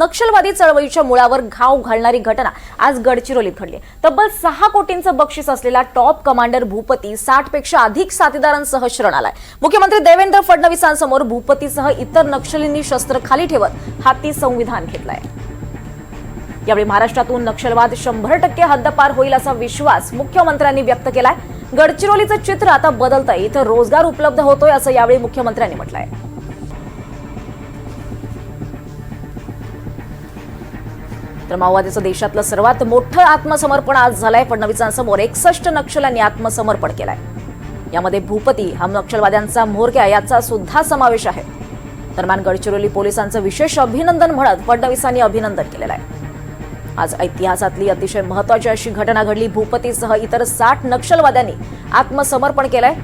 नक्षलवादी चळवळीच्या मुळावर घाव घालणारी घटना आज गडचिरोलीत घडली। तब्बल 6 कोटींचं बक्षीस असलेला टॉप कमांडर भूपती 60 पेक्षा अधिक साथीदारांसह शरण आलाय। मुख्यमंत्री देवेंद्र फडणवीसांसमोर भूपतीसह इतर नक्षलींनी शस्त्र खाली ठेवत हाती संविधान घेतलाय। यावेळी महाराष्ट्रातून नक्षलवाद 100% हद्दपार होईल असा विश्वास मुख्यमंत्र्यांनी व्यक्त केलाय। गडचिरोलीचं चित्र आता बदलतंय, इथं रोजगार उपलब्ध होतोय असं यावेळी मुख्यमंत्र्यांनी म्हटलंय। तर माओवादीचं देशातलं सर्वात मोठं आत्मसमर्पण आज झालंय। फडणवीसांसमोर 61 नक्षल्यांनी आत्मसमर्पण केलंय। यामध्ये भूपती हा नक्षलवाद्यांचा म्होरक्या याचा सुद्धा समावेश आहे। दरम्यान गडचिरोली पोलिसांचं विशेष अभिनंदन म्हणत फडणवीसांनी अभिनंदन केलेलं आहे। आज इतिहासातली अतिशय महत्त्वाची अशी घटना घडली। भूपतीसह इतर 60 नक्षलवाद्यांनी आत्मसमर्पण केलंय।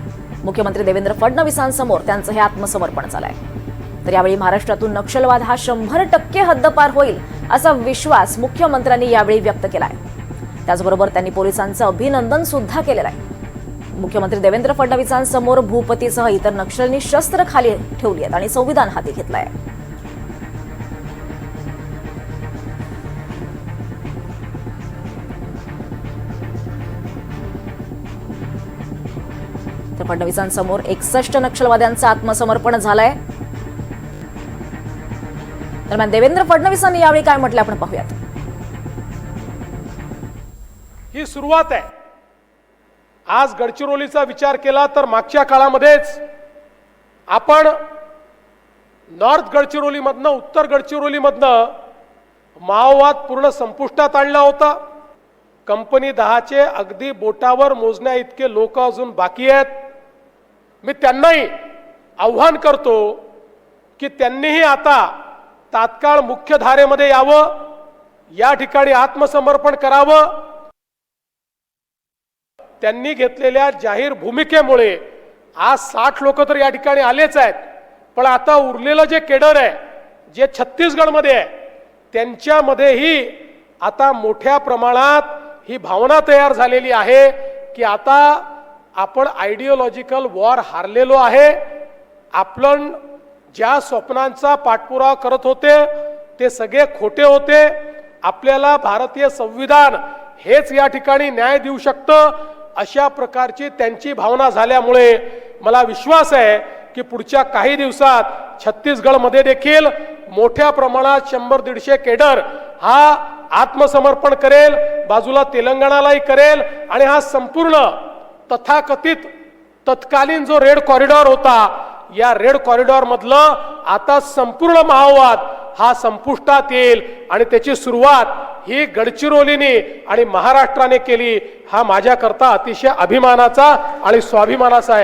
मुख्यमंत्री देवेंद्र फडणवीसांसमोर त्यांचं हे आत्मसमर्पण झालंय। तर यावेळी महाराष्ट्रातून नक्षलवाद हा 100% हद्दपार होईल असा विश्वास मुख्यमंत्र्यांनी यावेळी व्यक्त केलाय। त्याचबरोबर त्यांनी पोलिसांचं अभिनंदन सुद्धा केलेलं आहे। मुख्यमंत्री देवेंद्र फडणवीसांसमोर भूपतीसह इतर नक्षलींनी शस्त्र खाली ठेवली आहेत आणि संविधान हाती घेतलंय। तर फडणवीसांसमोर 61 नक्षलवाद्यांचं आत्मसमर्पण झालंय। दरम्यान देवेंद्र फडणवीसांनी यावेळी काय म्हटलं आपण पाहूयात। ही सुरुवात आहे। आज गडचिरोलीचा विचार केला तर मागच्या काळामध्येच आपण नॉर्थ गडचिरोलीमधनं उत्तर गडचिरोलीमधनं माओवाद पूर्ण संपुष्टात आणला होता। कंपनी 10चे अगदी बोटावर मोजण्या इतके लोक अजून बाकी आहेत। मी त्यांनाही आव्हान करतो की त्यांनीही आता तात्काळ मुख्य धारेमध्ये यावं, या ठिकाणी आत्मसमर्पण करावं। त्यांनी घेतलेल्या जाहीर भूमिकेमुळे आज 60 लोक तर या ठिकाणी आलेच आहेत, पण आता उरलेलं जे केडर आहे, जे छत्तीसगडमध्ये आहे, त्यांच्यामध्येही आता मोठ्या प्रमाणात ही भावना तयार झालेली आहे की आता आपण आयडियोलॉजिकल वॉर हारलेलो आहे। आपण ज्या स्वप्नांचा पाठपुरावा करत होते ते सगळे खोटे होते। आपल्याला भारतीय संविधान हेच या ठिकाणी न्याय देऊ शकतं, अशा प्रकारची त्यांची भावना झाल्यामुळे मला विश्वास आहे की पुढच्या काही दिवसात छत्तीसगडमध्ये देखील मोठ्या प्रमाणात 100-150 केडर हा आत्मसमर्पण करेल, बाजूला तेलंगणालाही करेल आणि हा संपूर्ण तथाकथित तत्कालीन जो रेड कॉरिडॉर होता, या रेड कॉरिडॉर मधलं आता संपूर्ण माओवाद हा संपुष्टात येईल आणि त्याची सुरुवात ही गडचिरोलीने आणि महाराष्ट्राने केली। हा माझ्याकरता अतिशय अभिमानाचा आणि स्वाभिमानाचा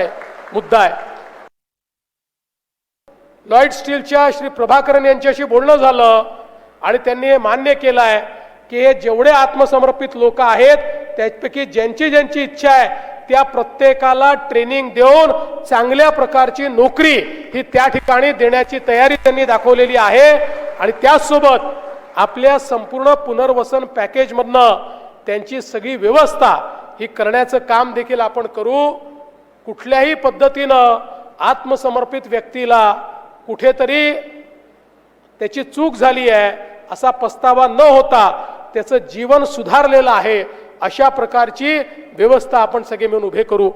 मुद्दा आहे। लॉयड स्टीलच्या श्री प्रभाकरन यांच्याशी बोलणं झालं आणि त्यांनी हे मान्य केलं आहे की हे जेवढे आत्मसमर्पित लोक आहेत त्यापैकी ज्यांची ज्यांची इच्छा आहे त्या प्रत्येकाला ट्रेनिंग देऊन चांगल्या प्रकारची नोकरी ही त्या ठिकाणी देण्याची तयारी त्यांनी दाखवलेली आहे। आणि त्याचसोबत आपल्या संपूर्ण पुनर्वसन पॅकेज मधनं त्यांची सगळी व्यवस्था ही करण्याचं काम देखील आपण करू। कुठल्याही पद्धतीनं आत्मसमर्पित व्यक्तीला कुठेतरी त्याची चूक झाली आहे असा पस्तावा न होता त्याचं जीवन सुधारलेलं आहे, अशा प्रकारची व्यवस्था आपण सगळे मिळून उभे करू।